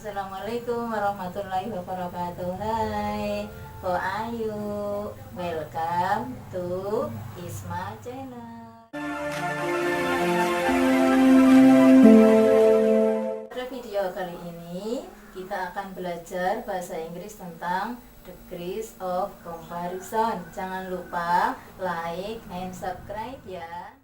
Assalamualaikum warahmatullahi wabarakatuh. Hai, how are you? Welcome to Isma Channel. Pada video kali ini kita akan belajar bahasa Inggris tentang degrees of comparison. Jangan lupa like and subscribe ya.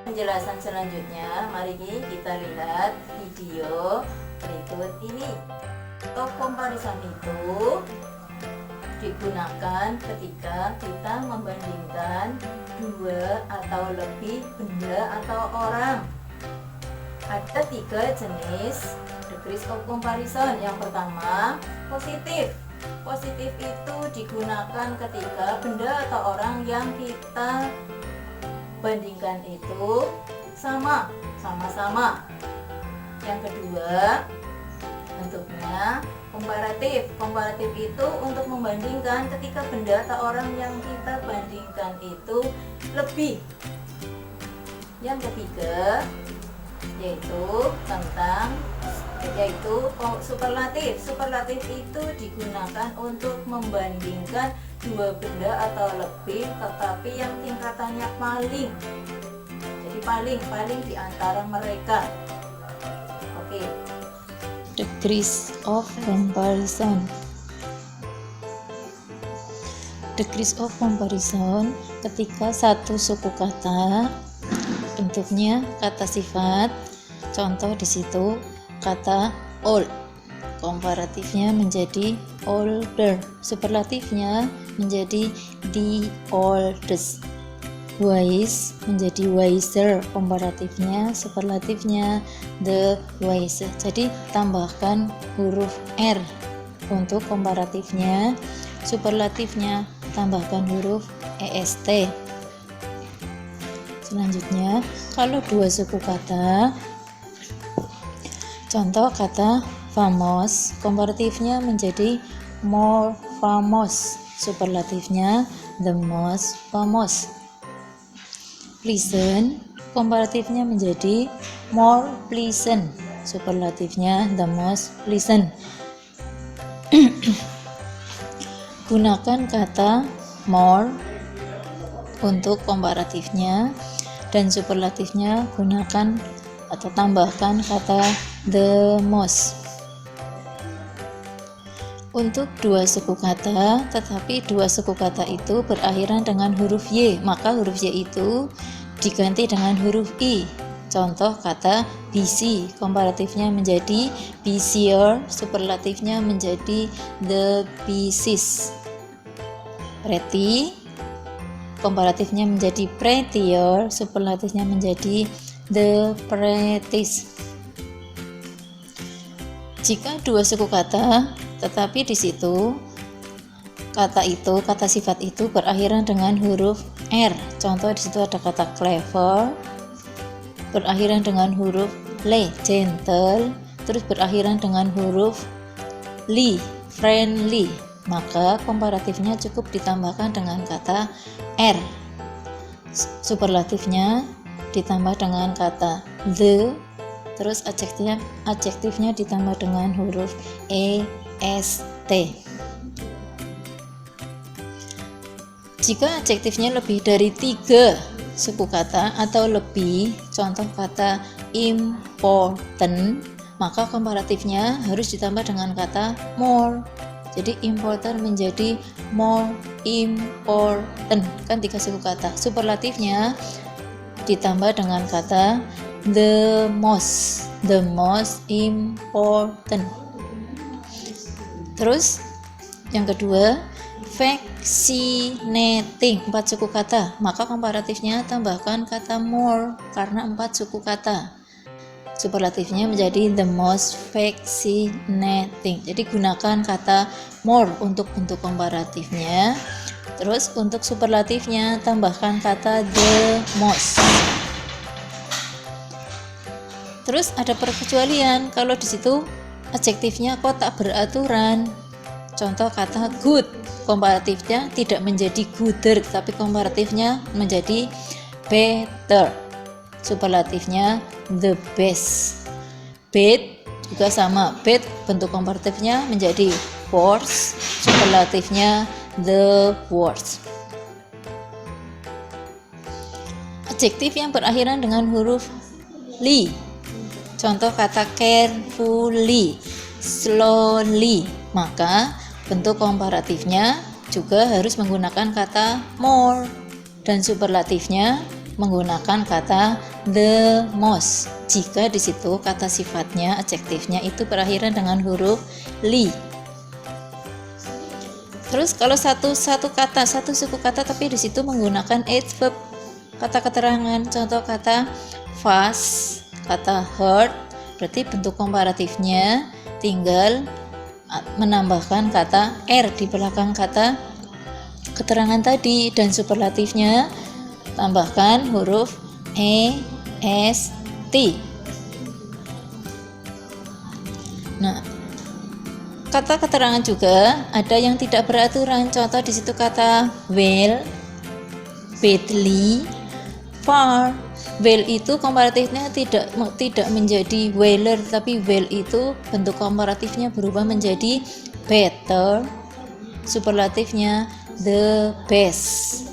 Penjelasan selanjutnya, mari kita lihat video berikut ini. Of comparison itu digunakan ketika kita membandingkan dua atau lebih benda atau orang. Ada 3 jenis degrees of comparison. Yang pertama, positif. Positif itu digunakan ketika benda atau orang yang kita bandingkan itu sama-sama. Yang kedua, bentuknya komparatif. Komparatif itu untuk membandingkan ketika benda atau orang yang kita bandingkan itu lebih. Yang ketiga, yaitu superlatif. Superlatif itu digunakan untuk membandingkan dua benda atau lebih, tetapi yang tingkatannya paling. Jadi paling di antara mereka. Oke. Degrees of comparison. Degrees of comparison ketika satu suku kata bentuknya kata sifat. Contoh di situ kata old. Komparatifnya menjadi older, superlatifnya menjadi the oldest. Wise menjadi wiser, komparatifnya, superlatifnya the wiser. Jadi tambahkan huruf R untuk komparatifnya, superlatifnya tambahkan huruf est. Selanjutnya, kalau dua suku kata, contoh kata famous, komparatifnya menjadi more famous, superlatifnya the most famous. Pleasant, komparatifnya menjadi more pleasant, superlatifnya the most pleasant. Gunakan kata more untuk komparatifnya, dan superlatifnya gunakan atau tambahkan kata the most. Untuk dua suku kata, tetapi dua suku kata itu berakhiran dengan huruf Y, maka huruf Y itu diganti dengan huruf I. Contoh kata busy, komparatifnya menjadi busier, superlatifnya menjadi the busiest. Pretty, komparatifnya menjadi prettier, superlatifnya menjadi the prettiest. Jika dua suku kata tetapi di situ kata sifat itu berakhiran dengan huruf R. Contoh di situ ada kata clever berakhiran dengan huruf L, gentle, terus berakhiran dengan huruf L, friendly, maka komparatifnya cukup ditambahkan dengan kata R. Superlatifnya ditambah dengan kata the, terus adjektifnya ditambah dengan huruf est. Jika adjektifnya lebih dari 3 suku kata atau lebih, contoh kata important, maka komparatifnya harus ditambah dengan kata more. Jadi important menjadi more important, kan 3 suku kata. Superlatifnya ditambah dengan kata the most important. Terus yang kedua, vaccinating, 4 suku kata, maka komparatifnya tambahkan kata more karena 4 suku kata. Superlatifnya menjadi the most vaccinating. Jadi gunakan kata more untuk bentuk komparatifnya. Terus untuk superlatifnya tambahkan kata the most. Terus ada perkecualian, kalau di situ adjektifnya kok tak beraturan. Contoh kata good, komparatifnya tidak menjadi gooder, tapi komparatifnya menjadi better. Superlatifnya the best. Bad juga sama, bad bentuk komparatifnya menjadi worse, superlatifnya the worst. Adjektif yang berakhiran dengan huruf li. Contoh kata carefully, slowly, maka bentuk komparatifnya juga harus menggunakan kata more, dan superlatifnya menggunakan kata the most jika di situ kata sifatnya, adjektifnya itu berakhiran dengan huruf li. Terus kalau satu suku kata tapi di situ menggunakan adverb, kata keterangan, contoh kata fast, kata hurt, berarti bentuk komparatifnya tinggal menambahkan kata r di belakang kata keterangan tadi, dan superlatifnya tambahkan huruf est. Nah, kata keterangan juga ada yang tidak beraturan, contoh di situ kata well, badly, far. Well itu komparatifnya tidak menjadi weller, tapi well itu bentuk komparatifnya berubah menjadi better, superlatifnya the best.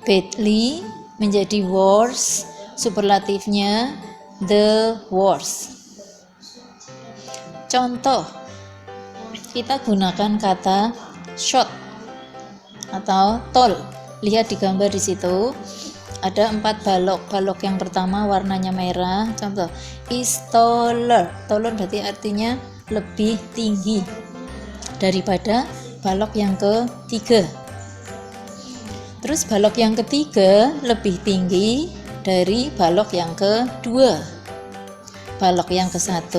Badly menjadi worse, superlatifnya the worst. Contoh, kita gunakan kata short atau tall. Lihat di gambar di situ ada 4 balok. Balok yang pertama warnanya merah. Contoh, is taller. Taller berarti artinya lebih tinggi daripada balok yang ketiga. Terus balok yang ketiga lebih tinggi dari balok yang kedua. Balok yang ke-1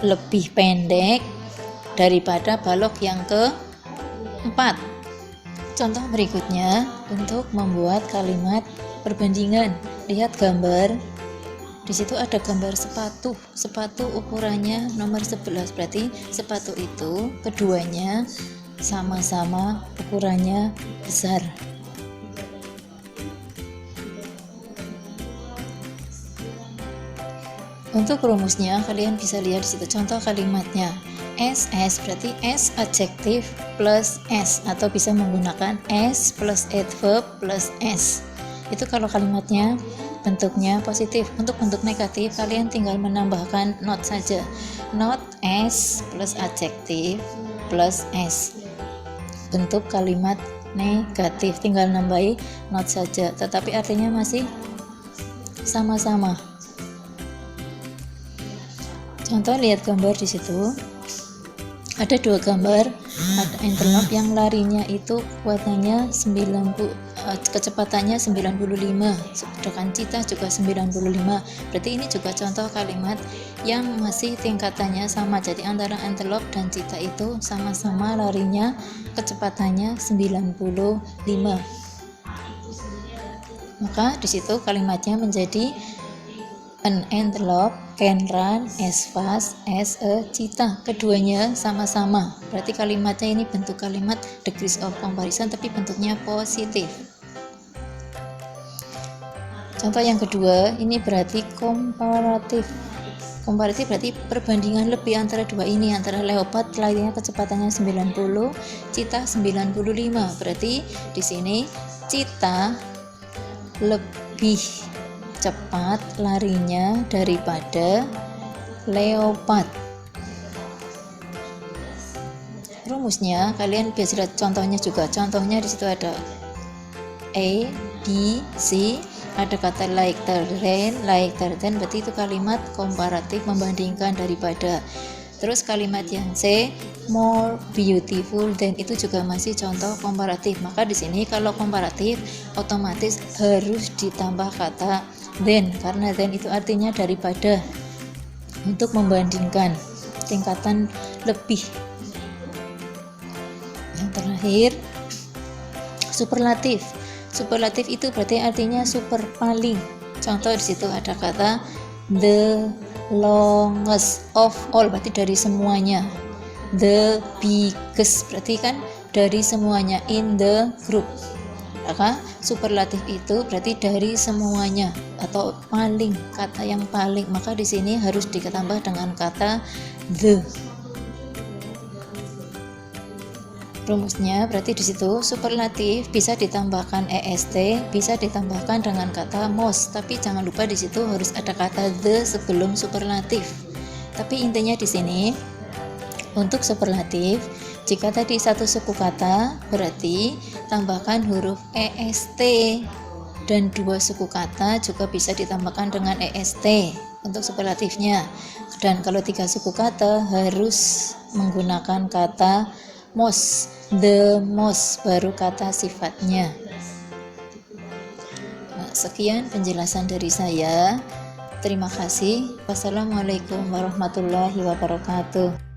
lebih pendek daripada balok yang ke-4. Contoh berikutnya untuk membuat kalimat perbandingan. Lihat gambar. Di situ ada gambar sepatu. Sepatu ukurannya nomor 11. Berarti sepatu itu keduanya sama-sama ukurannya besar. Untuk rumusnya kalian bisa lihat di situ contoh kalimatnya. SS berarti S adjektif plus S, atau bisa menggunakan S plus adverb plus S. Itu kalau kalimatnya bentuknya positif. Untuk bentuk negatif kalian tinggal menambahkan not saja. Not S plus adjektif plus S. Bentuk kalimat negatif tinggal nambahi not saja, tetapi artinya masih sama-sama. Contoh lihat gambar di situ. Ada 2 gambar, ada antelope yang larinya itu kekuatannya 90, kecepatannya 95, sedangkan cheetah juga 95. Berarti ini juga contoh kalimat yang masih tingkatannya sama. Jadi antara antelope dan cheetah itu sama-sama larinya kecepatannya 95. Maka di situ kalimatnya menjadi an antelope can run as fast as a cheetah. Keduanya sama-sama. Berarti kalimatnya ini bentuk kalimat degrees of comparison tapi bentuknya positif. Contoh yang kedua, ini berarti komparatif. Komparatif berarti perbandingan lebih antara dua ini, antara leopard larinya kecepatannya 90, cheetah 95. Berarti di sini cheetah lebih cepat larinya daripada leopard. Rumusnya kalian bisa lihat contohnya juga. Contohnya di situ ada A, B, C, ada kata like than, berarti itu kalimat komparatif membandingkan daripada. Terus kalimat yang C, more beautiful than, itu juga masih contoh komparatif. Maka di sini kalau komparatif otomatis harus ditambah kata than, karena than itu artinya daripada, untuk membandingkan tingkatan lebih. Yang terakhir superlatif. Superlatif itu berarti artinya super paling. Contoh di situ ada kata the longest of all, berarti dari semuanya. the biggest, berarti kan dari semuanya, in the group. Maka superlatif itu berarti dari semuanya atau paling, kata yang paling, maka di sini harus ditambah dengan kata the. Rumusnya berarti di situ superlatif bisa ditambahkan est, bisa ditambahkan dengan kata most, tapi jangan lupa di situ harus ada kata the sebelum superlatif. Tapi intinya di sini untuk superlatif, jika tadi satu suku kata berarti tambahkan huruf est, dan dua suku kata juga bisa ditambahkan dengan est untuk superlatifnya. Dan kalau tiga suku kata harus menggunakan kata most, the most, baru kata sifatnya. Nah, sekian penjelasan dari saya. Terima kasih. Wassalamualaikum warahmatullahi wabarakatuh.